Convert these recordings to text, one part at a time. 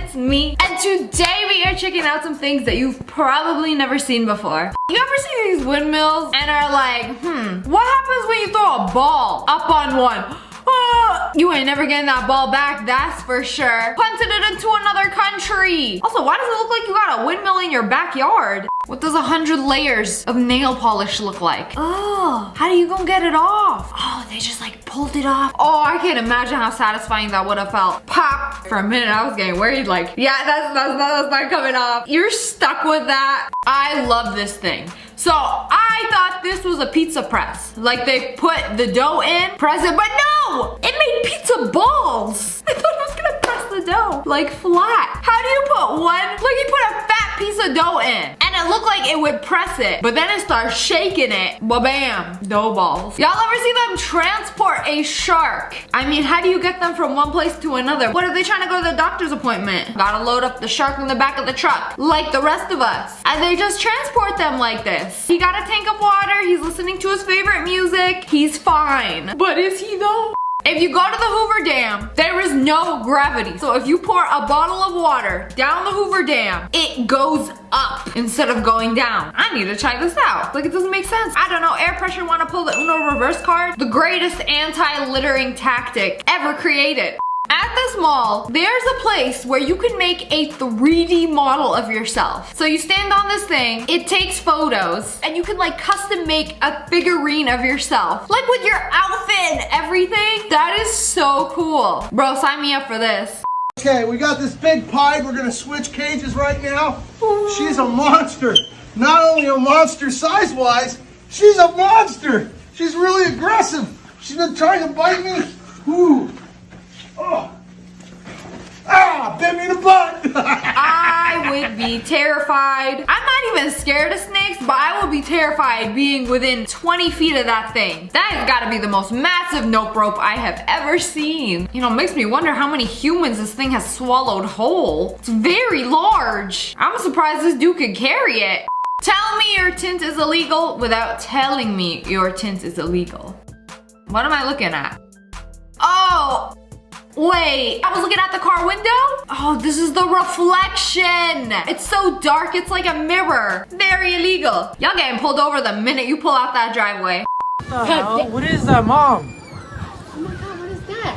it's me. And today we are checking out some things that you've probably never seen before. You ever see these windmills and are like, what happens when you throw a ball up on one? You ain't never getting that ball back, that's for sure. Punted it into another country. Also, why does it look like you got a windmill in your backyard? What does 100 layers of nail polish look like? Oh, how do you gonna get it off? Oh, they just like pulled it off. Oh, I can't imagine how satisfying that would have felt. Pop! For a minute, I was getting worried like, yeah, that's not coming off. You're stuck with that. I love this thing. So I thought this was a pizza press. Like they put the dough in, press it, but no! It made pizza balls. I thought it was gonna press the dough, like flat. How do you put one? Like you put a fat piece of dough in, and it looked like it would press it, but then it starts shaking it. Ba-bam, dough balls. Y'all ever see them transport a shark? I mean, how do you get them from one place to another? What if they trying to go to the doctor's appointment? Gotta load up the shark in the back of the truck, like the rest of us. And they just transport them like this. He got a tank of water, he's listening to his favorite music, he's fine. But is he though? If you go to the Hoover Dam, there is no gravity. So if you pour a bottle of water down the Hoover Dam, it goes up instead of going down. I need to try this out. Like it doesn't make sense. I don't know, air pressure wanna pull the Uno reverse card? The greatest anti-littering tactic ever created. At this mall, there's a place where you can make a 3D model of yourself. So you stand on this thing, it takes photos, and you can like custom make a figurine of yourself. Like with your outfit and everything. That is so cool. Bro, sign me up for this. Okay, we got this big pied. We're gonna switch cages right now. She's a monster. Not only a monster size-wise, she's a monster. She's really aggressive. She's been trying to bite me. Ooh. Oh. Ah, bit me in the butt. I would be terrified. I'm not even scared of snakes, but I would be terrified being within 20 feet of that thing. That has got to be the most massive nope rope I have ever seen. You know, it makes me wonder how many humans this thing has swallowed whole. It's very large. I'm surprised this dude could carry it. Tell me your tint is illegal without telling me your tint is illegal. What am I looking at? Oh! Wait, I was looking at the car window? Oh, this is the reflection. It's so dark, it's like a mirror. Very illegal. Y'all getting pulled over the minute you pull out that driveway. What the hell? What is that, Mom? Oh my God, what is that?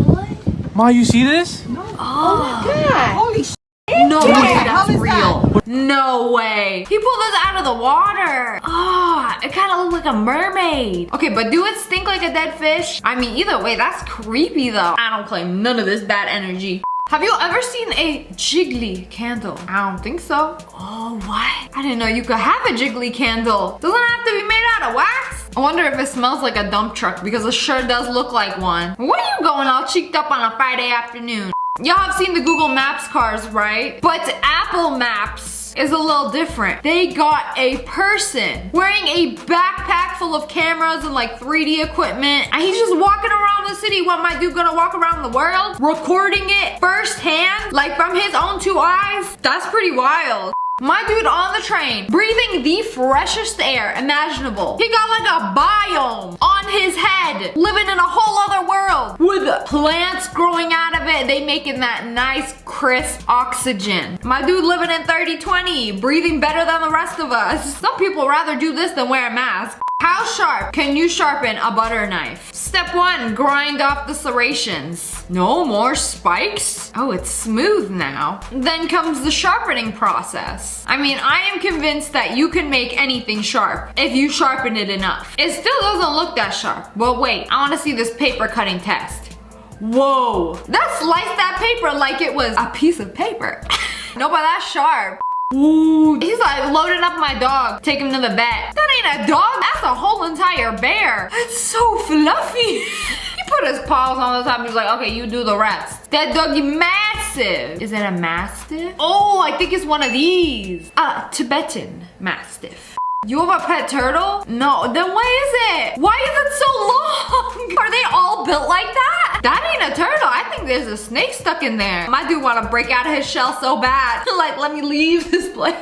What? Ma, you see this? No. Oh my God. Holy shit. No way, How that's is real. that? No way. He pulled us out of the water. Oh, it kind of looked like a mermaid. Okay, but do it stink like a dead fish? I mean, either way, that's creepy though. I don't claim none of this bad energy. Have you ever seen a jiggly candle? I don't think so. Oh, what? I didn't know you could have a jiggly candle. Doesn't it have to be made out of wax? I wonder if it smells like a dump truck because it sure does look like one. Where are you going all cheeked up on a Friday afternoon? Y'all have seen the Google Maps cars, right? But Apple Maps is a little different. They got a person wearing a backpack full of cameras and like 3D equipment. And he's just walking around the city. What, my dude gonna walk around the world? Recording it firsthand, like from his own 2 eyes? That's pretty wild. My dude on the train, breathing the freshest air imaginable. He got like a biome on his head, living in a whole other world with plants growing out of it. They making that nice, crisp oxygen. My dude living in 30-20, breathing better than the rest of us. Some people rather do this than wear a mask. How sharp can you sharpen a butter knife? Step 1, grind off the serrations. No more spikes? Oh, it's smooth now. Then comes the sharpening process. I mean, I am convinced that you can make anything sharp if you sharpen it enough. It still doesn't look that sharp. But wait, I want to see this paper cutting test. Whoa, that sliced that paper like it was a piece of paper. No, but that's sharp. Ooh, he's like loading up my dog, take him to the vet. That ain't a dog, that's a whole entire bear. It's so fluffy. He put his paws on the top, he's like, okay, you do the rest. That doggy massive. Is it a mastiff? Oh, I think it's one of these. A Tibetan mastiff. You have a pet turtle? No, then what is it? Why is it so long? Are they all built like that? That ain't a turtle. I think there's a snake stuck in there. My dude wanna break out of his shell so bad. Like, let me leave this place.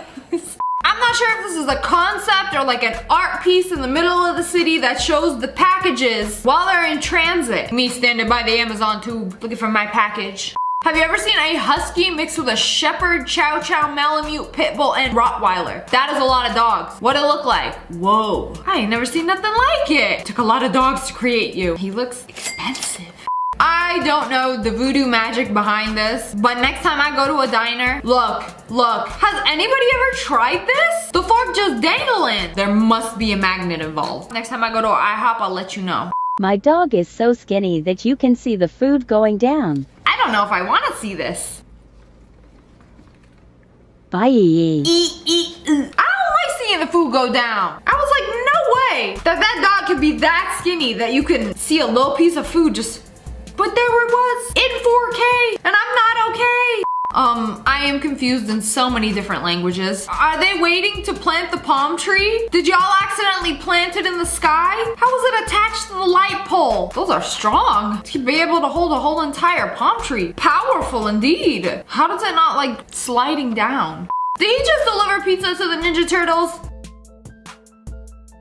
I'm not sure if this is a concept or like an art piece in the middle of the city that shows the packages while they're in transit. Me standing by the Amazon tube looking for my package. Have you ever seen a husky mixed with a shepherd, chow chow, malamute, pit bull, and rottweiler? That is a lot of dogs. What'd it look like? Whoa, I ain't never seen nothing like it. Took a lot of dogs to create you. He looks expensive. I don't know the voodoo magic behind this, but next time I go to a diner, look. Has anybody ever tried this? The fork just dangling. There must be a magnet involved. Next time I go to IHOP, I'll let you know. My dog is so skinny that you can see the food going down. I don't know if I want to see this. Bye. I don't like seeing the food go down. I was like, no way that dog could be that skinny that you can see a little piece of food just... But there it was in 4K, and I'm not okay. I am confused in so many different languages. Are they waiting to plant the palm tree? Did y'all accidentally plant it in the sky? How was it attached to the light pole? Those are strong to be able to hold a whole entire palm tree. Powerful indeed. How does it not like sliding down? Did he just deliver pizza to the Ninja Turtles?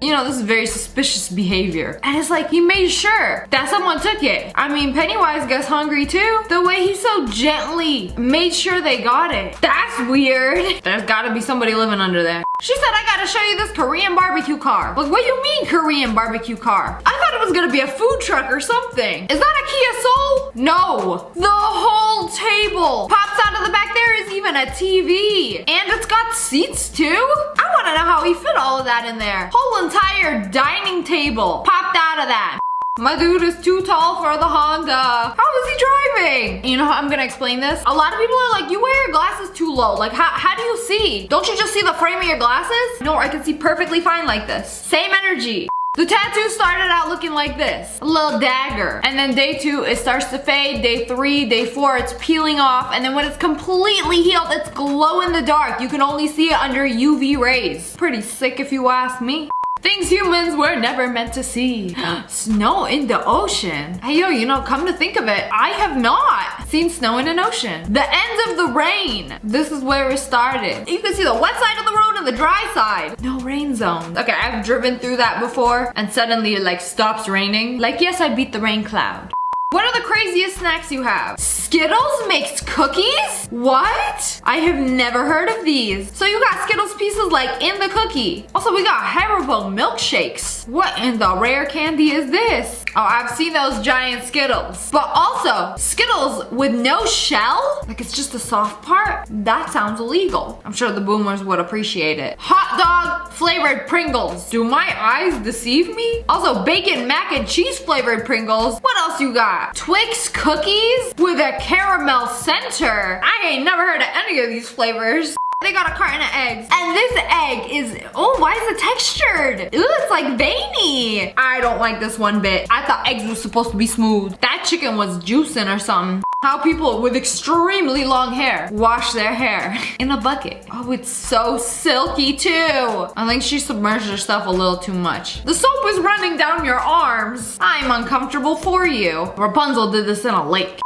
You know, this is very suspicious behavior. And it's like, he made sure that someone took it. I mean, Pennywise gets hungry too. The way he so gently made sure they got it. That's weird. There's gotta be somebody living under there. She said, I gotta show you this Korean barbecue car. Like, what do you mean Korean barbecue car? I thought it was gonna be a food truck or something. Is that a Kia Soul? No. The whole table pops out of the back. There is even a TV. And it's got seats too? I wanna know how he fit all of that in there. Whole entire dining table popped out of that. My dude is too tall for the Honda. How is he driving? You know how I'm gonna explain this? A lot of people are like, you wear your glasses too low. Like, how do you see? Don't you just see the frame of your glasses? No, I can see perfectly fine like this. Same energy. The tattoo started out looking like this, a little dagger. And then day 2, it starts to fade. Day 3, day 4, it's peeling off. And then when it's completely healed, it's glow in the dark. You can only see it under UV rays. Pretty sick if you ask me. Things humans were never meant to see. Snow in the ocean. Hey yo, you know, come to think of it, I have not seen snow in an ocean. The end of the rain. This is where it started. You can see the wet side of the road and the dry side. No rain zones. Okay, I've driven through that before and suddenly it like stops raining. Like, yes, I beat the rain cloud. What are the craziest snacks you have? Skittles mixed cookies? What? I have never heard of these. So you got Skittles pieces like in the cookie. Also, we got Haribo milkshakes. What in the rare candy is this? Oh, I've seen those giant Skittles. But also, Skittles with no shell? Like it's just the soft part? That sounds illegal. I'm sure the boomers would appreciate it. Hot dog flavored Pringles. Do my eyes deceive me? Also, bacon mac and cheese flavored Pringles. What else you got? Twix cookies with a caramel center. I ain't never heard of any of these flavors. They got a carton of eggs. And this egg is, oh, why is it textured? Ooh, it's like veiny. I don't like this one bit. I thought eggs were supposed to be smooth. That chicken was juicing or something. How people with extremely long hair wash their hair in a bucket. Oh, it's so silky too. I think she submerged herself a little too much. The soap is running down your arms. I'm uncomfortable for you. Rapunzel did this in a lake.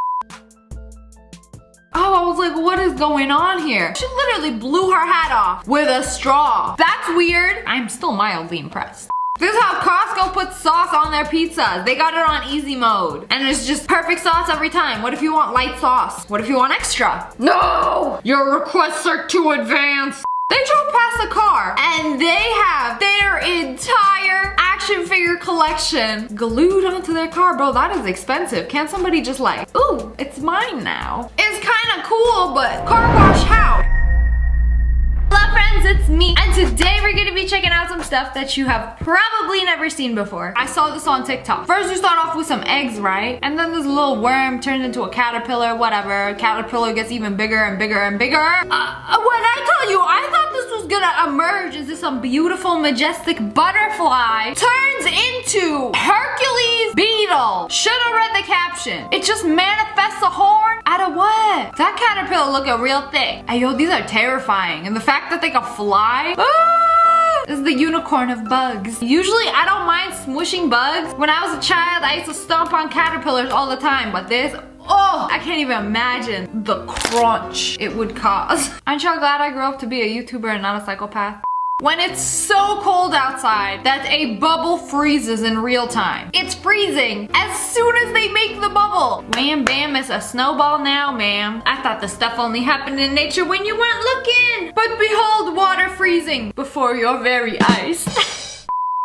Oh, I was like, what is going on here? She literally blew her hat off with a straw. That's weird. I'm still mildly impressed. This is how Costco puts sauce on their pizzas. They got it on easy mode. And it's just perfect sauce every time. What if you want light sauce? What if you want extra? No! Your requests are too advanced. They drove past a car and they have their entire action figure collection glued onto their car. Bro, that is expensive. Can't somebody just like, ooh, it's mine now? It's kind of cool, but car wash how? Hello friends, it's me, and today we're gonna be checking out some stuff that you have probably never seen before. I saw this on TikTok. First you start off with some eggs, right? And then this little worm turns into a caterpillar, whatever. Caterpillar gets even bigger and bigger and bigger. When I tell you, I thought this was gonna emerge into some beautiful, majestic butterfly. Turns into Hercules beetle. Should've read the caption. It just manifests a horn out of what? That caterpillar looking real thick. Hey yo, these are terrifying. And the fact that they can fly. This is the unicorn of bugs. Usually I don't mind smushing bugs. When I was a child, I used to stomp on caterpillars all the time, but this, oh, I can't even imagine the crunch it would cause. Aren't y'all glad I grew up to be a YouTuber and not a psychopath? When it's so cold outside that a bubble freezes in real time. It's freezing as soon as they make the bubble. Wham bam, it's a snowball now, ma'am. I thought this stuff only happened in nature when you weren't looking. But behold, water freezing before your very eyes.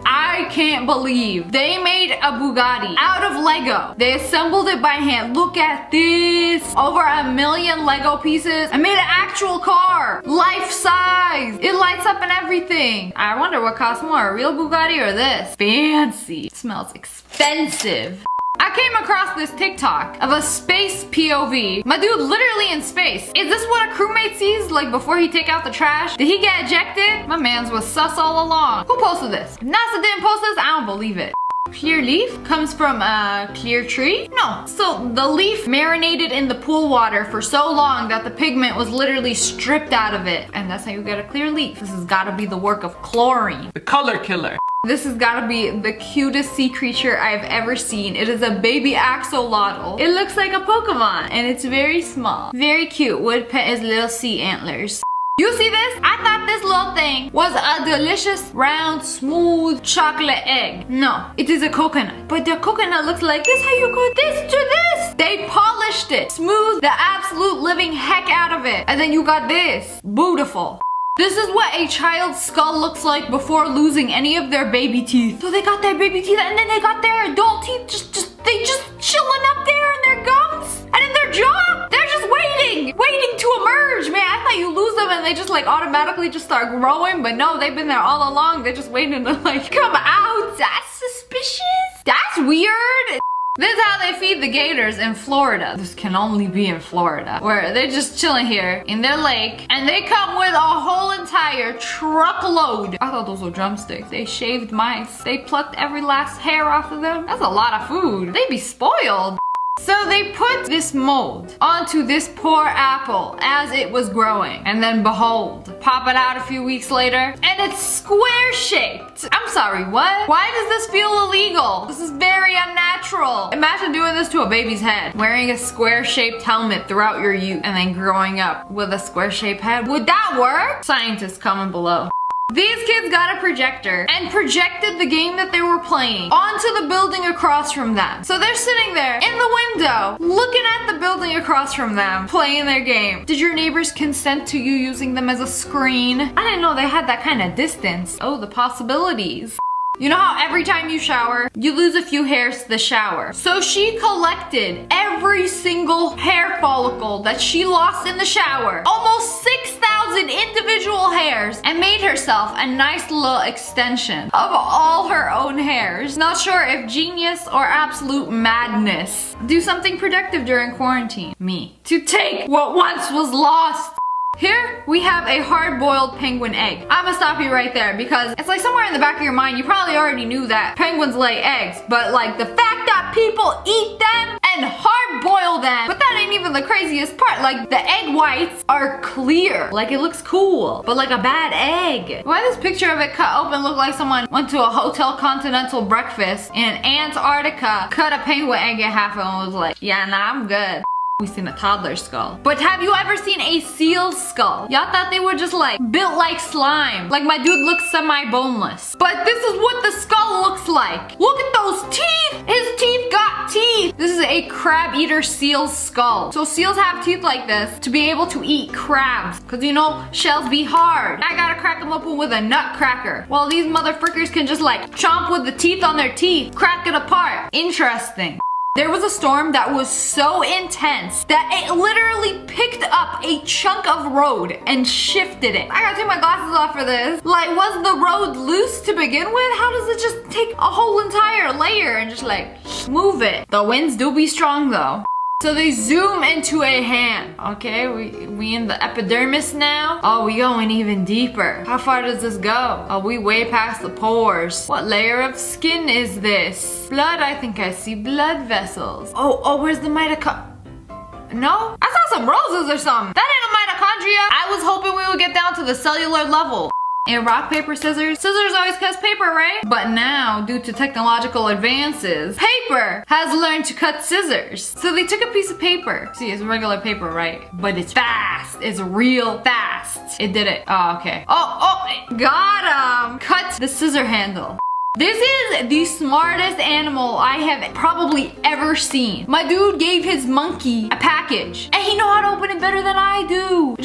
I can't believe they made a Bugatti out of Lego. They assembled it by hand. Look at this. Over 1 million Lego pieces and made an actual car. Life size. It lights up and everything. I wonder what costs more, a real Bugatti or this? Fancy. It smells expensive. I came across this TikTok of a space POV. My dude literally in space. Is this what a crewmate sees like before he take out the trash? Did he get ejected? My man's was sus all along. Who posted this? If NASA didn't post this, I don't believe it. Clear leaf comes from a clear tree? No. So the leaf marinated in the pool water for so long that the pigment was literally stripped out of it. And that's how you get a clear leaf. This has gotta be the work of chlorine. The color killer. This has gotta be the cutest sea creature I've ever seen. It is a baby axolotl. It looks like a Pokemon and it's very small. Very cute. Would pet his little sea antlers. You see this? I thought this little thing was a delicious, round, smooth chocolate egg. No, it is a coconut. But the coconut looks like this. How you go this to this? They polished it. Smooth the absolute living heck out of it. And then you got this. Beautiful. This is what a child's skull looks like before losing any of their baby teeth. So they got their baby teeth and then they got their adult teeth they just chilling up there in their gums and in their jaw. They're just waiting to emerge, man. I thought you lose them and they just like automatically just start growing, but no, they've been there all along. They're just waiting to like come out. That's suspicious. That's weird. This is how they feed the gators in Florida. This can only be in Florida, where they're just chilling here in their lake and they come with a whole entire truckload. I thought those were drumsticks. They shaved mice. They plucked every last hair off of them. That's a lot of food. They'd be spoiled. So they put this mold onto this poor apple as it was growing. And then behold, pop it out a few weeks later and it's square shaped. I'm sorry, what? Why does this feel illegal? This is very unnatural. Imagine doing this to a baby's head. Wearing a square shaped helmet throughout your youth and then growing up with a square shaped head. Would that work? Scientists comment below. These kids got a projector and projected the game that they were playing onto the building across from them. So they're sitting there in the window, looking at the building across from them, playing their game. Did your neighbors consent to you using them as a screen? I didn't know they had that kind of distance. Oh, the possibilities. You know how every time you shower, you lose a few hairs to the shower. So she collected every single hair follicle that she lost in the shower, almost 6,000 individual hairs, and made herself a nice little extension of all her own hairs. Not sure if genius or absolute madness. Do something productive during quarantine. Me. To take what once was lost. Here we have a hard-boiled penguin egg. I'm gonna stop you right there because it's like somewhere in the back of your mind you probably already knew that penguins lay eggs, but like the fact that people eat them and hard-boil them, but that ain't even the craziest part. Like the egg whites are clear, like it looks cool, but like a bad egg. Why this picture of it cut open look like someone went to a Hotel Continental breakfast in Antarctica, cut a penguin egg in half and was like, yeah, nah, I'm good. We seen a toddler skull. But have you ever seen a seal's skull? Y'all thought they were just like built like slime. Like my dude looks semi-boneless. But this is what the skull looks like. Look at those teeth. His teeth got teeth. This is a crab eater seal's skull. So seals have teeth like this to be able to eat crabs. Cause you know, shells be hard. I gotta crack them open with a nutcracker. Well, these motherfuckers can just like chomp with the teeth on their teeth. Crack it apart. Interesting. There was a storm that was so intense that it literally picked up a chunk of road and shifted it. I gotta take my glasses off for this. Like, was the road loose to begin with? How does it just take a whole entire layer and just like move it? The winds do be strong though. So they zoom into a hand. Okay, we in the epidermis now. Oh, we going even deeper. How far does this go? Oh, we way past the pores. What layer of skin is this? Blood, I think I see blood vessels. Oh, where's the No? I saw some roses or something. That ain't a mitochondria. I was hoping we would get down to the cellular level. In rock, paper, scissors, scissors always cuts paper, right? But now, due to technological advances, paper has learned to cut scissors. So they took a piece of paper. See, it's regular paper, right? But it's fast. It's real fast. It did it. Oh, okay. Oh, got him. Cut the scissor handle. This is the smartest animal I have probably ever seen. My dude gave his monkey a package, and he know how to open it better than I do.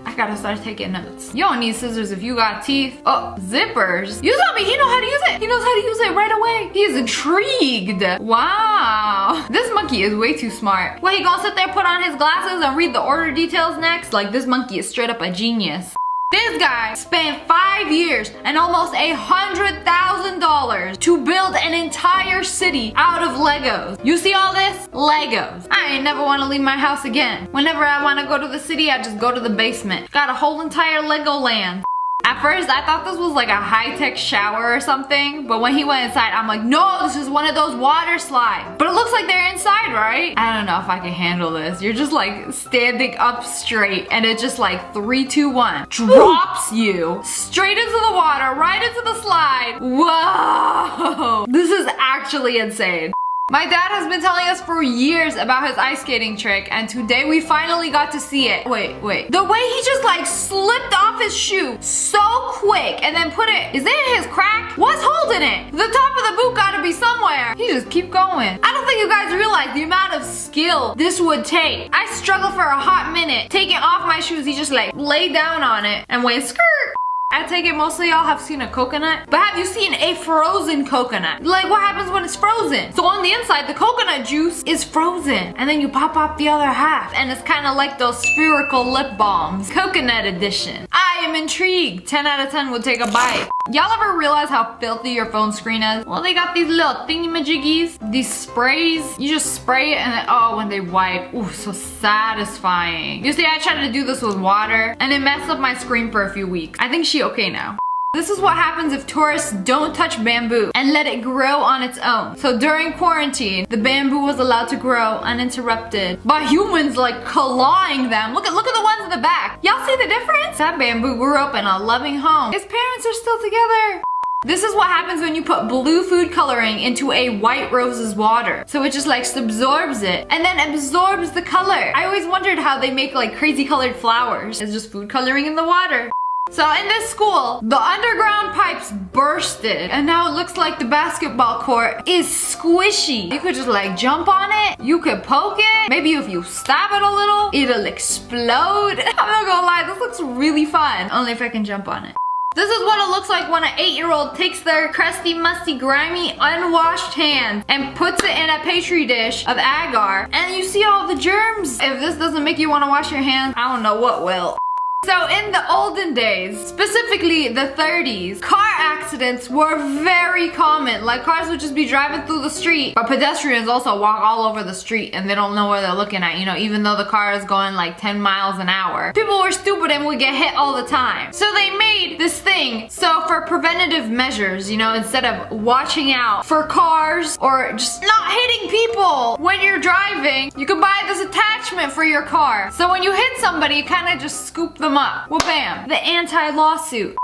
I gotta start taking notes. You don't need scissors if you got teeth. Oh, zippers. You told me he knows how to use it. He knows how to use it right away. He is intrigued. Wow. This monkey is way too smart. Well, he gonna sit there, put on his glasses, and read the order details next? Like, this monkey is straight up a genius. This guy spent 5 years and almost $100,000 to build an entire city out of Legos. You see all this? Legos. I ain't never want to leave my house again. Whenever I want to go to the city, I just go to the basement. Got a whole entire Legoland. At first, I thought this was like a high-tech shower or something, but when he went inside, I'm like, no, this is one of those water slides. But it looks like they're inside, right? I don't know if I can handle this. You're just like standing up straight, and it just like 3, 2, 1 drops you straight into the water, right into the slide. Whoa! This is actually insane. My dad has been telling us for years about his ice skating trick, and today we finally got to see it. Wait. The way he just like slipped off his shoe so quick and then put it, is it in his crack? What's holding it? The top of the boot gotta be somewhere. He just keep going. I don't think you guys realize the amount of skill this would take. I struggled for a hot minute. Taking off my shoes, he just like laid down on it and went skirt. I take it most of y'all have seen a coconut, but have you seen a frozen coconut? Like, what happens when it's frozen? So on the inside, the coconut juice is frozen, and then you pop up the other half, and it's kind of like those spherical lip balms. Coconut edition. I am intrigued. 10 out of 10 would take a bite. Y'all ever realize how filthy your phone screen is? Well, they got these little thingy-majiggies, these sprays. You just spray it, and then, oh, when they wipe, ooh, so satisfying. You see, I tried to do this with water, and it messed up my screen for a few weeks. I think she okay now. This is what happens if tourists don't touch bamboo and let it grow on its own. So during quarantine, the bamboo was allowed to grow uninterrupted by humans like clawing them. Look at the ones in the back. Y'all see the difference? That bamboo grew up in a loving home. His parents are still together. This is what happens when you put blue food coloring into a white rose's water. So it just like absorbs it and then absorbs the color. I always wondered how they make like crazy colored flowers. It's just food coloring in the water. So in this school, the underground pipes bursted, and now it looks like the basketball court is squishy. You could just like jump on it, you could poke it, maybe if you stab it a little, it'll explode. I'm not gonna lie, this looks really fun, only if I can jump on it. This is what it looks like when an 8-year-old takes their crusty, musty, grimy, unwashed hand and puts it in a petri dish of agar, and you see all the germs. If this doesn't make you want to wash your hands, I don't know what will. So in the olden days, specifically the 30s, car accidents were very common. Like cars would just be driving through the street, but pedestrians also walk all over the street and they don't know where they're looking at, you know, even though the car is going like 10 miles an hour. People were stupid and would get hit all the time. So they made this thing. So for preventative measures, you know, instead of watching out for cars or just not hitting people when you're driving, you can buy this attachment for your car. So when you hit somebody, you kind of just scoop them up. Well, bam, the anti-lawsuit.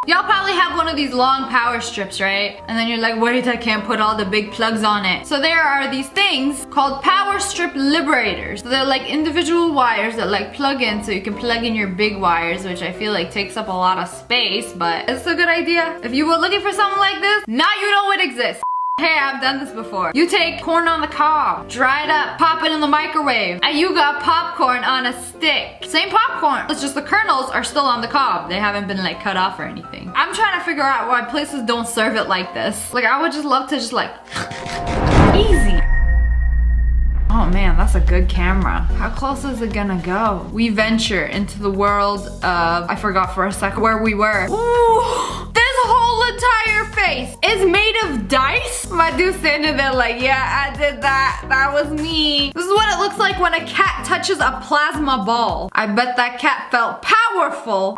Y'all probably have one of these long power strips, right? And then you're like, wait, I can't put all the big plugs on it. So there are these things called power strip liberators. So they're like individual wires that like plug in, so you can plug in your big wires, which I feel like takes up a lot of space, but it's a good idea. If you were looking for something like this, now you know it exists. Hey, I've done this before. You take corn on the cob, dry it up, pop it in the microwave, and you got popcorn on a stick. Same popcorn, it's just the kernels are still on the cob. They haven't been like cut off or anything. I'm trying to figure out why places don't serve it like this. Like I would just love to just like, easy. Oh man, that's a good camera. How close is it gonna go? We venture into the world of, I forgot for a second where we were. Ooh, this whole entire face is made of dice. My dude's standing there like, yeah, I did that. That was me. This is what it looks like when a cat touches a plasma ball. I bet that cat felt powerful.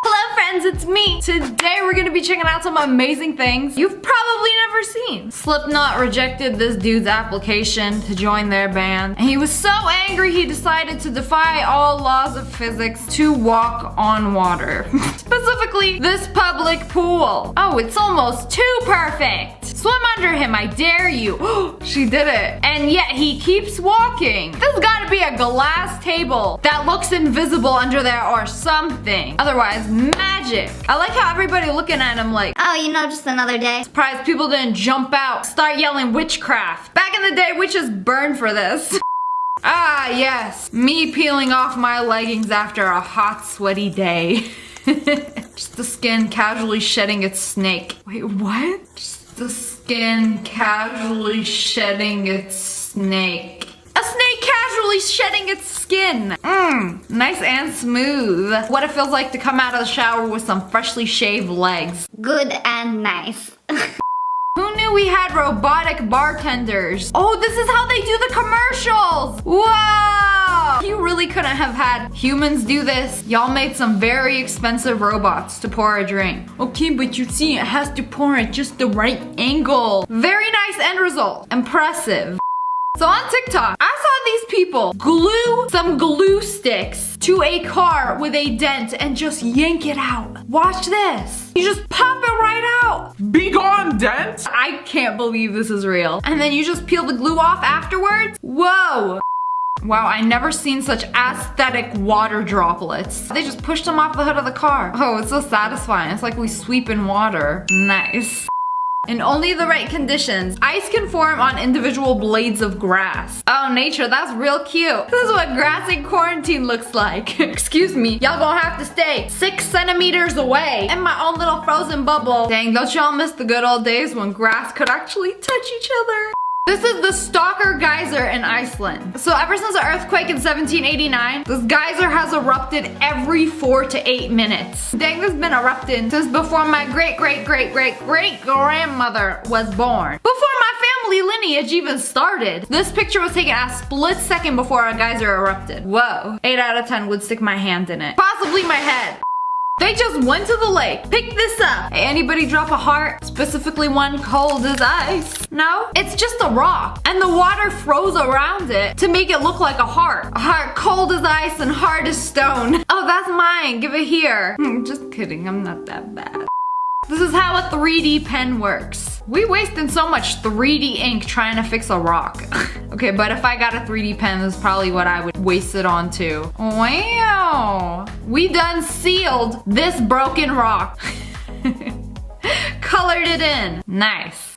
Hello friends, it's me. Today we're gonna be checking out some amazing things you've probably never seen. Slipknot rejected this dude's application to join their band, and he was so angry he decided to defy all laws of physics to walk on water. Specifically, this public pool. Oh, it's almost too perfect. Swim under him, I dare you. She did it. And yet he keeps walking. There's gotta be a glass table that looks invisible under there or something. Otherwise, magic. I like how everybody looking at him like, Oh, you know, just another day. surprised people didn't jump out, start yelling witchcraft. Back in the day, witches burned for this. Ah, yes. Me peeling off my leggings after a hot, sweaty day. Just the skin casually shedding its snake. Wait, what? Just the skin casually shedding its snake. A snake casually shedding its skin. Nice and smooth. What it feels like to come out of the shower with some freshly shaved legs. Good and nice. Who knew we had robotic bartenders? Oh, this is how they do the commercials. Wow. You really couldn't have had humans do this. Y'all made some very expensive robots to pour a drink. Okay, but you see, it has to pour at just the right angle. Very nice end result. Impressive. So on TikTok, I saw these people glue some glue sticks to a car with a dent and just yank it out. Watch this. You just pop it right out. Be gone, dent! I can't believe this is real. And then you just peel the glue off afterwards? Whoa. Wow, I never seen such aesthetic water droplets. They just pushed them off the hood of the car. Oh, it's so satisfying. It's like we sweep in water. Nice. In only the right conditions, ice can form on individual blades of grass. Oh, nature, that's real cute. This is what grass in quarantine looks like. Excuse me, y'all gonna have to stay 6 centimeters away in my own little frozen bubble. Dang, don't y'all miss the good old days when grass could actually touch each other? This is the Stalker Geyser in Iceland. So ever since the earthquake in 1789, this geyser has erupted every 4 to 8 minutes. Dang, this has been erupting since before my great-great-great-great-great-grandmother was born. Before my family lineage even started. This picture was taken a split second before a geyser erupted. Whoa. 8 out of 10 would stick my hand in it. Possibly my head. They just went to the lake, picked this up. Hey, anybody drop a heart? Specifically one cold as ice. No, it's just a rock. And the water froze around it to make it look like a heart. A heart cold as ice and hard as stone. Oh, that's mine, give it here. Just kidding, I'm not that bad. This is how a 3D pen works. We wasted so much 3D ink trying to fix a rock. Okay, but if I got a 3D pen, this is probably what I would waste it on too. Wow. We done sealed this broken rock. Colored it in. Nice.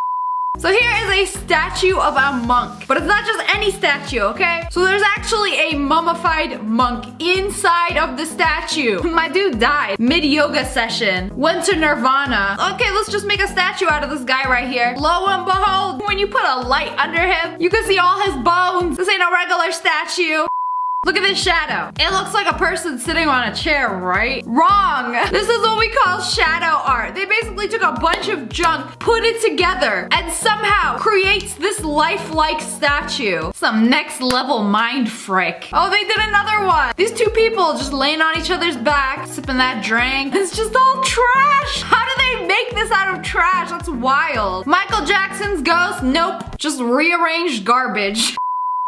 So here is a statue of a monk, but it's not just any statue, okay? So there's actually a mummified monk inside of the statue. My dude died mid-yoga session, went to Nirvana. Okay, let's just make a statue out of this guy right here. Lo and behold, when you put a light under him, you can see all his bones. This ain't a regular statue. Look at this shadow. It looks like a person sitting on a chair, right? Wrong. This is what we call shadow art. They basically took a bunch of junk, put it together, and somehow creates this lifelike statue. Some next level mind frick. Oh, they did another one. These two people just laying on each other's back, sipping that drink. It's just all trash. How do they make this out of trash? That's wild. Michael Jackson's ghost? Nope. Just rearranged garbage.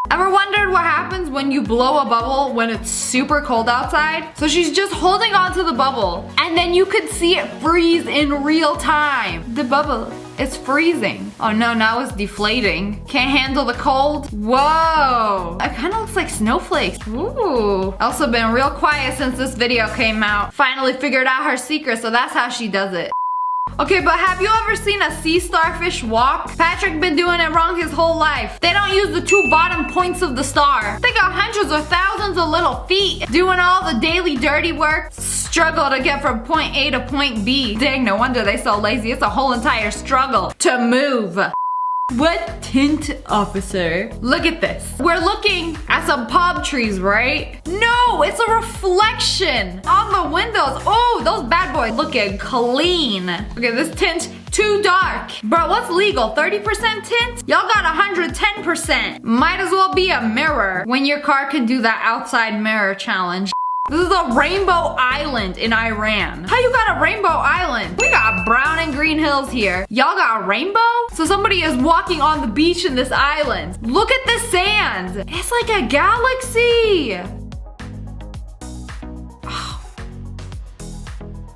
Ever wondered what happens when you blow a bubble when it's super cold outside? So she's just holding on to the bubble, and then you could see it freeze in real time. The bubble is freezing. Oh no, now it's deflating. Can't handle the cold? Whoa. It kind of looks like snowflakes. Ooh. Also been real quiet since this video came out. Finally figured out her secret, so that's how she does it. Okay, but have you ever seen a sea starfish walk? Patrick been doing it wrong his whole life. They don't use the 2 bottom points of the star. They got hundreds or thousands of little feet doing all the daily dirty work. Struggle to get from point A to point B. Dang, no wonder they so lazy. It's a whole entire struggle to move. What tint, officer? Look at this. We're looking at some palm trees, right? No, it's a reflection on the windows. Oh, those bad boys looking clean. Okay, this tint too dark. Bro, what's legal? 30% tint? Y'all got 110%. Might as well be a mirror when your car can do that outside mirror challenge. This is a rainbow island in Iran. How you got a rainbow island? We got brown and green hills here. Y'all got a rainbow? So somebody is walking on the beach in this island. Look at the sand. It's like a galaxy.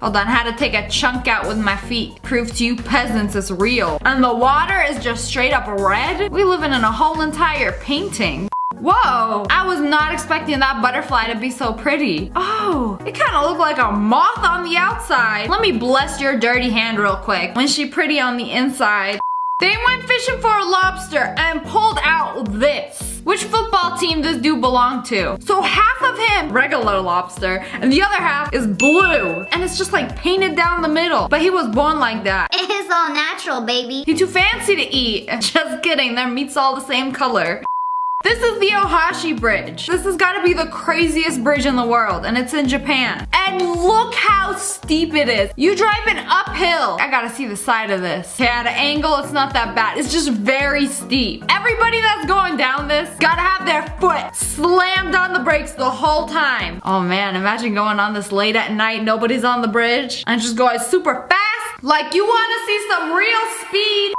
Hold on, I had to take a chunk out with my feet. Prove to you peasants it's real. And the water is just straight up red. We living in a whole entire painting. Whoa, I was not expecting that butterfly to be so pretty. Oh, it kind of looked like a moth on the outside. Let me bless your dirty hand real quick. When she pretty on the inside. They went fishing for a lobster and pulled out this. Which football team does dude belong to? So half of him, regular lobster, and the other half is blue. And it's just like painted down the middle. But he was born like that. It's all natural, baby. He's too fancy to eat. Just kidding, their meat's all the same color. This is the Ohashi Bridge. This has got to be the craziest bridge in the world, and it's in Japan. And look how steep it is. You driving uphill. I gotta see the side of this. Okay, at an angle, it's not that bad. It's just very steep. Everybody that's going down this gotta have their foot slammed on the brakes the whole time. Oh man, imagine going on this late at night, nobody's on the bridge, and just going super fast. Like you wanna see some real speed.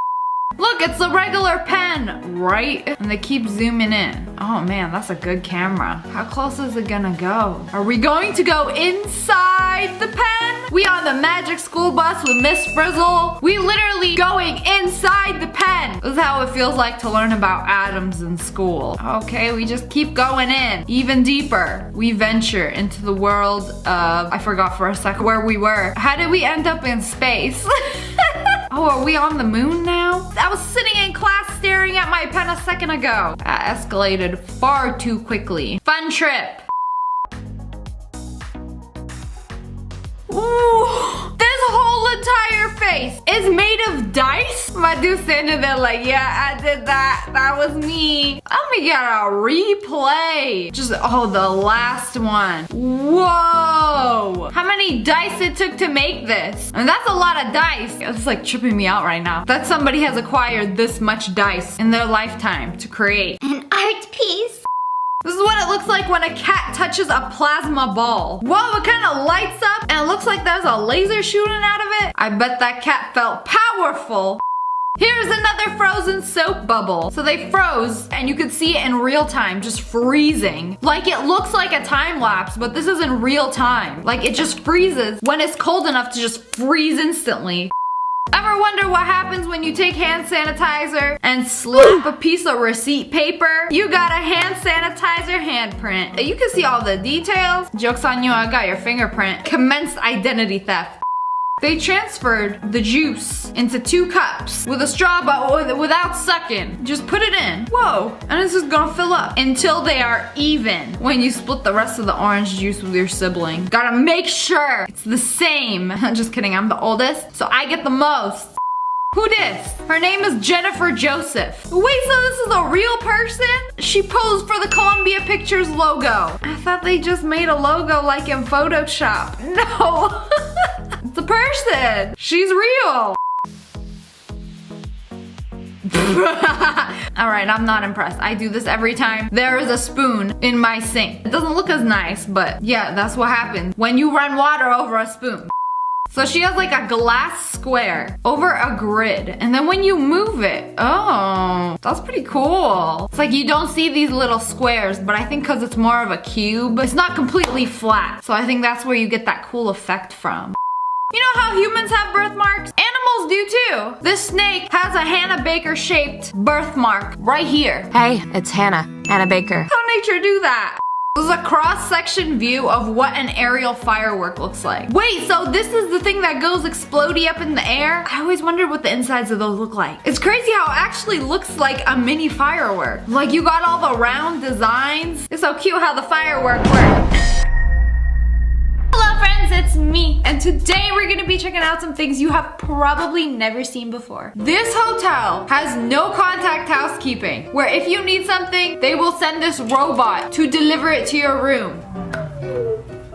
Look, it's a regular pen, right? And they keep zooming in. Oh man, that's a good camera. How close is it gonna go? Are we going to go inside the pen? We on the magic school bus with Miss Frizzle. We literally going inside the pen. This is how it feels like to learn about atoms in school. Okay, we just keep going in. Even deeper. We venture into the world of, I forgot for a second where we were. How did we end up in space? Oh, are we on the moon now? I was sitting in class staring at my pen a second ago. That escalated far too quickly. Fun trip. Ooh, this whole entire face is made of dice. My dude standing there like, yeah, I did that. That was me. Let me get a replay. Just, oh, the last one. Whoa. How many dice it took to make this? I mean, that's a lot of dice. It's like tripping me out right now. That somebody has acquired this much dice in their lifetime to create. An art piece. This is what it looks like when a cat touches a plasma ball. Whoa, it kind of lights up and it looks like there's a laser shooting out of it. I bet that cat felt powerful. Here's another frozen soap bubble. So they froze and you could see it in real time, just freezing. Like it looks like a time lapse, but this is in real time. Like it just freezes when it's cold enough to just freeze instantly. Ever wonder what happens when you take hand sanitizer and slap a piece of receipt paper? You got a hand sanitizer handprint. You can see all the details. Joke's on you, I got your fingerprint. Commenced identity theft. They transferred the juice into 2 cups with a straw but without sucking. Just put it in. Whoa, and it's just gonna fill up until they are even when you split the rest of the orange juice with your sibling. Gotta make sure it's the same. Just kidding, I'm the oldest, so I get the most. Who dis? Her name is Jennifer Joseph. Wait, so this is a real person? She posed for the Columbia Pictures logo. I thought they just made a logo like in Photoshop. No. It's a person. She's real. Alright, I'm not impressed. I do this every time there is a spoon in my sink. It doesn't look as nice, but yeah, that's what happens when you run water over a spoon. So she has like a glass square over a grid, and then when you move it, oh, that's pretty cool. It's like you don't see these little squares, but I think because it's more of a cube, it's not completely flat. So I think that's where you get that cool effect from. You know how humans have birthmarks? Animals do too. This snake has a Hannah Baker shaped birthmark right here. Hey, it's Hannah Baker. How nature do that? This is a cross-section view of what an aerial firework looks like. Wait, so this is the thing that goes explodey up in the air? I always wondered what the insides of those look like. It's crazy how it actually looks like a mini firework. Like you got all the round designs. It's so cute how the firework works. Hello friends, it's me, and today we're gonna be checking out some things you have probably never seen before. This hotel has no contact housekeeping, where if you need something, they will send this robot to deliver it to your room.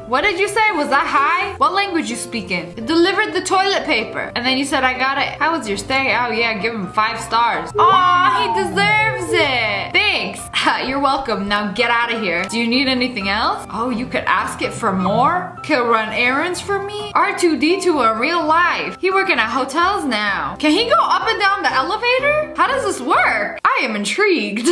What did you say? Was that high? What language you speaking? It delivered the toilet paper, and then you said I got it. How was your stay? Oh yeah, give him 5 stars. Aw, he deserves it. Thanks. You're welcome. Now get out of here. Do you need anything else? Oh, you could ask it for more? He'll run errands for me? R2-D2 in real life. He working at hotels now. Can he go up and down the elevator? How does this work? I am intrigued.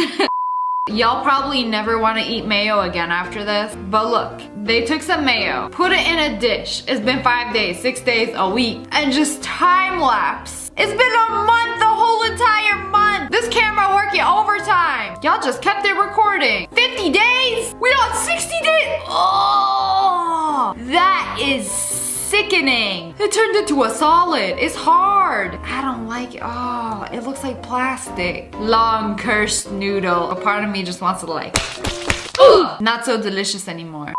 Y'all probably never want to eat mayo again after this, but look, they took some mayo, put it in a dish. It's been 5 days, 6 days, a week, and just time lapse. It's been a month, the whole entire month. This camera working overtime. Y'all just kept it recording. 50 days? We got 60 days? Oh, that is sickening. It turned into a solid. It's hard. I don't like it. Oh, it looks like plastic. Long cursed noodle. A part of me just wants to like, ugh, not so delicious anymore.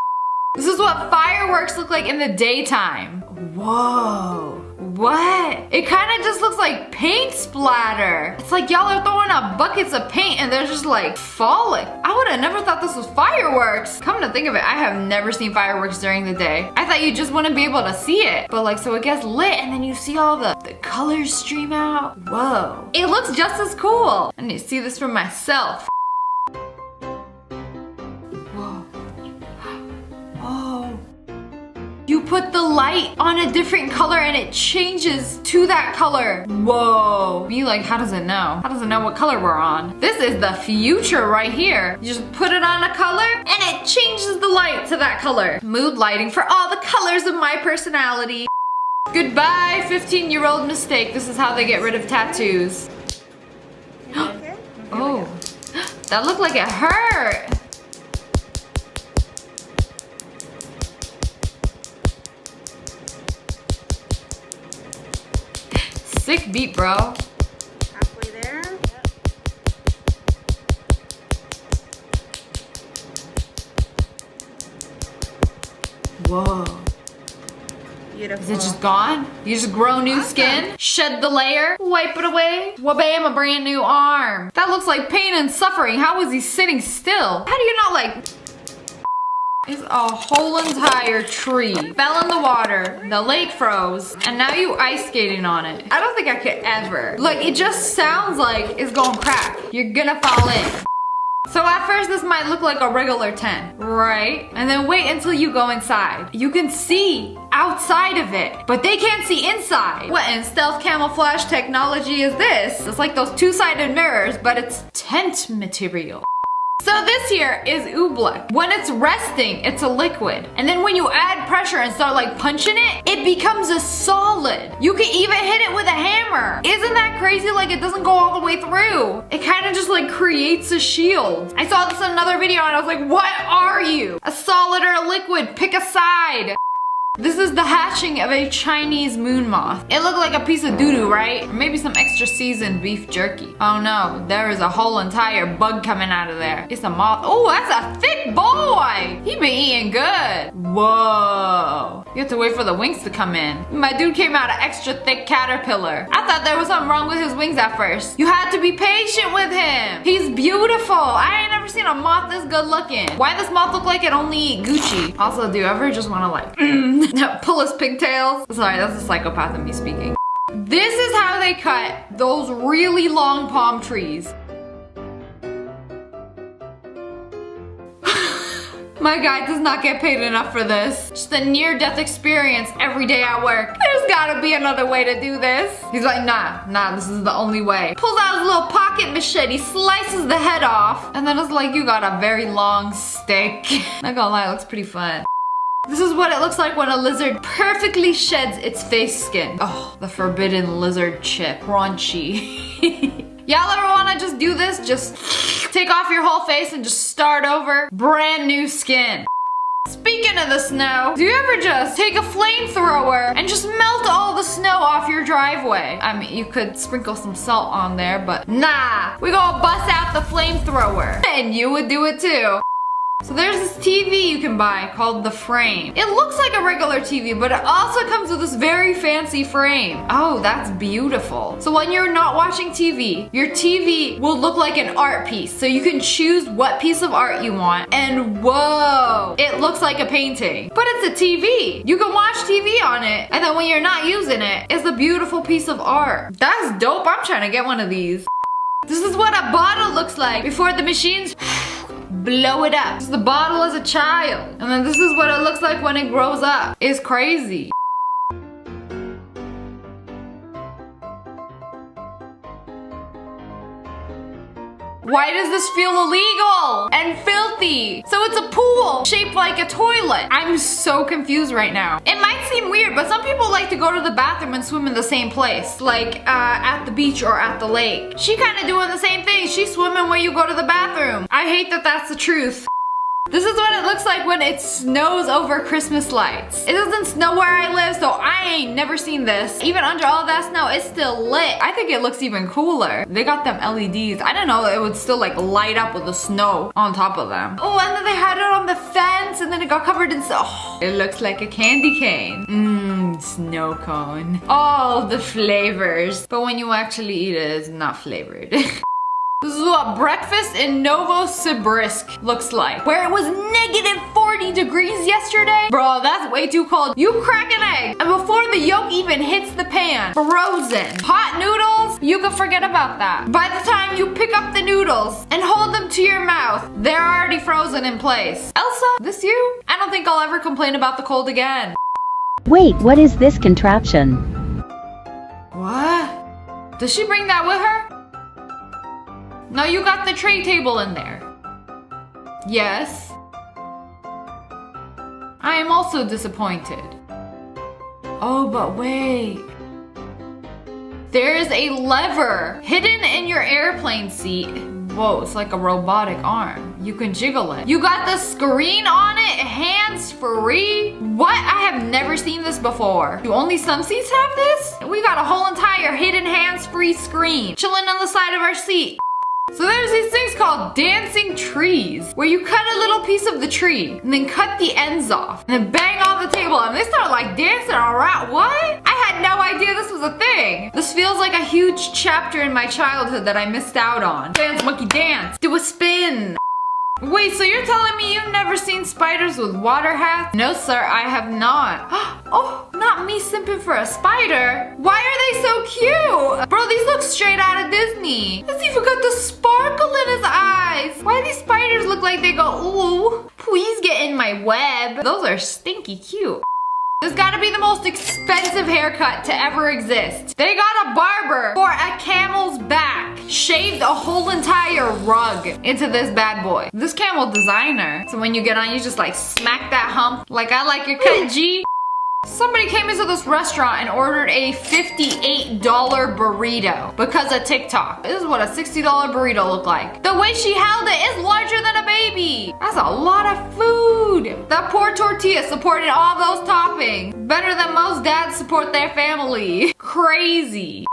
This is what fireworks look like in the daytime. Whoa. What? It kind of just looks like paint splatter. It's like y'all are throwing out buckets of paint and they're just like falling. I would have never thought this was fireworks. Come to think of it, I have never seen fireworks during the day. I thought you just wouldn't be able to see it. But like, so it gets lit and then you see all the colors stream out. Whoa. It looks just as cool. I need to see this for myself. Whoa. Oh. You put the light on a different color and it changes to that color. Whoa. Be like, how does it know? How does it know what color we're on? This is the future right here. You just put it on a color and it changes the light to that color. Mood lighting for all the colors of my personality. Goodbye, 15-year-old mistake. This is how they get rid of tattoos. Oh, that looked like it hurt. Sick beat, bro. Halfway there. Yep. Whoa. Beautiful. Is it just gone? You just grow new skin? Shed the layer? Wipe it away? Wabam, a brand new arm. That looks like pain and suffering. How is he sitting still? How do you not like... It's a whole entire tree. Fell in the water, the lake froze, and now you ice skating on it. I don't think I could ever. Like, it just sounds like it's gonna crack. You're gonna fall in. So at first this might look like a regular tent, right? And then wait until you go inside. You can see outside of it, but they can't see inside. What in stealth camouflage technology is this? It's like those two-sided mirrors, but it's tent material. So this here is oobleck. When it's resting, it's a liquid. And then when you add pressure and start like punching it, it becomes a solid. You can even hit it with a hammer. Isn't that crazy? Like it doesn't go all the way through. It kind of just like creates a shield. I saw this in another video and I was like, what are you? A solid or a liquid? Pick a side. This is the hatching of a Chinese moon moth. It looked like a piece of doo-doo, right? Or maybe some extra seasoned beef jerky. Oh no, there is a whole entire bug coming out of there. It's a moth. Oh, that's a thick boy. He been eating good. Whoa. You have to wait for the wings to come in. My dude came out an extra thick caterpillar. I thought there was something wrong with his wings at first. You had to be patient with him. He's beautiful. I ain't never seen a moth this good looking. Why does moth look like it only eat Gucci? Also, do you ever just want to like... pull his pigtails? Sorry, that's the psychopath in me speaking. This is how they cut those really long palm trees. My guy does not get paid enough for this. Just a near-death experience every day at work. There's gotta be another way to do this. He's like, nah, this is the only way. Pulls out his little pocket machete, slices the head off, and then it's like you got a very long stick. Not gonna lie, it looks pretty fun. This is what it looks like when a lizard perfectly sheds its face skin. Oh, the forbidden lizard chip. Crunchy. Y'all ever wanna just do this? Just take off your whole face and just start over? Brand new skin. Speaking of the snow, do you ever just take a flamethrower and just melt all the snow off your driveway? I mean, you could sprinkle some salt on there, but nah. We gonna bust out the flamethrower. And you would do it too. So there's this TV you can buy called the Frame. It looks like a regular TV, but it also comes with this very fancy frame. Oh, that's beautiful. So when you're not watching TV, your TV will look like an art piece. So you can choose what piece of art you want. And whoa, it looks like a painting. But it's a TV. You can watch TV on it. And then when you're not using it, it's a beautiful piece of art. That's dope. I'm trying to get one of these. This is what a bottle looks like before the machines blow it up. This is the bottle as a child. And then this is what it looks like when it grows up. It's crazy. Why does this feel illegal and filthy? So it's a pool shaped like a toilet. I'm so confused right now. It might seem weird, but some people like to go to the bathroom and swim in the same place, like at the beach or at the lake. She kind of doing the same thing. She's swimming where you go to the bathroom. I hate that that's the truth. This is what it looks like when it snows over Christmas lights. It doesn't snow where I live, so I ain't never seen this. Even under all that snow, it's still lit. I think it looks even cooler. They got them LEDs. I didn't know it would still like light up with the snow on top of them. Oh, and then they had it on the fence and then it got covered in snow. Oh, it looks like a candy cane. Mmm, snow cone. All the flavors. But when you actually eat it, it's not flavored. This is what breakfast in Novosibirsk looks like, where it was -40 degrees yesterday. Bro, that's way too cold. You crack an egg, and before the yolk even hits the pan, frozen. Hot noodles, you can forget about that. By the time you pick up the noodles and hold them to your mouth, they're already frozen in place. Elsa, this you? I don't think I'll ever complain about the cold again. Wait, what is this contraption? What? Does she bring that with her? No, you got the tray table in there. Yes. I am also disappointed. Oh, but wait. There is a lever hidden in your airplane seat. Whoa, it's like a robotic arm. You can jiggle it. You got the screen on it, hands-free? What? I have never seen this before. Do only some seats have this? We got a whole entire hidden hands-free screen chilling on the side of our seat. So there's these things called dancing trees, where you cut a little piece of the tree and then cut the ends off and then bang on the table and they start like dancing around. What? I had no idea this was a thing. This feels like a huge chapter in my childhood that I missed out on. Dance, monkey, dance. Do a spin. Wait, so you're telling me you've never seen spiders with water hats? No, sir, I have not. Oh, not me simping for a spider. Why are they so cute? Bro, these look straight out of Disney. He's even got the sparkle in his eyes. Why do these spiders look like they go, ooh, please get in my web? Those are stinky cute. This gotta be the most expensive haircut to ever exist. They got a barber for a camel's back, shaved a whole entire rug into this bad boy. This camel designer. So when you get on, you just like smack that hump. Like, I like your cut, G. Somebody came into this restaurant and ordered a $58 burrito because of TikTok. This is what a $60 burrito looked like. The way she held it is larger than a baby. That's a lot of food. That poor tortilla supported all those toppings. Better than most dads support their family. Crazy.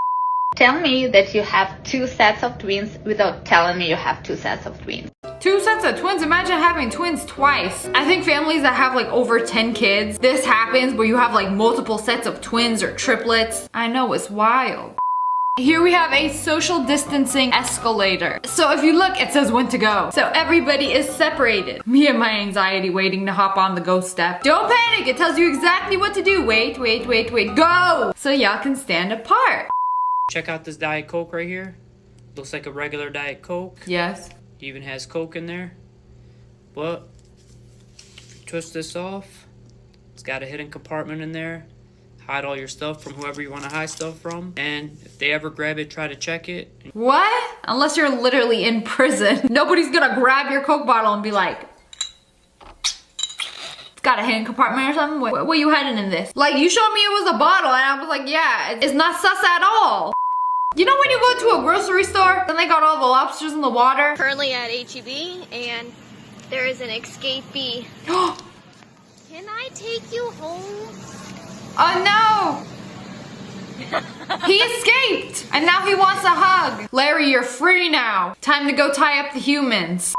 Tell me that you have 2 sets of twins without telling me you have 2 sets of twins. 2 sets of twins? Imagine having twins twice. I think families that have like over 10 kids, this happens where you have like multiple sets of twins or triplets. I know, it's wild. Here we have a social distancing escalator. So if you look, it says when to go. So everybody is separated. Me and my anxiety waiting to hop on the go step. Don't panic, it tells you exactly what to do. Wait, wait, wait, wait, go! So y'all can stand apart. Check out this Diet Coke right here. Looks like a regular Diet Coke. Yes. Even has Coke in there. But if you twist this off, it's got a hidden compartment in there. Hide all your stuff from whoever you want to hide stuff from. And if they ever grab it, try to check it. What? Unless you're literally in prison. Nobody's gonna grab your Coke bottle and be like, it's got a hidden compartment or something? What are you hiding in this? Like, you showed me it was a bottle and I was like, yeah, it's not sus at all. You know when you go to a grocery store and they got all the lobsters in the water? Currently at HEB and there is an escapee. Can I take you home? Oh no! He escaped! And now he wants a hug. Larry, you're free now. Time to go tie up the humans.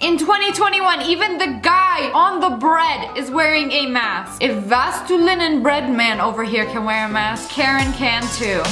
In 2021, even the guy on the bread is wearing a mask. If Vastulin and Bread Man over here can wear a mask, Karen can too.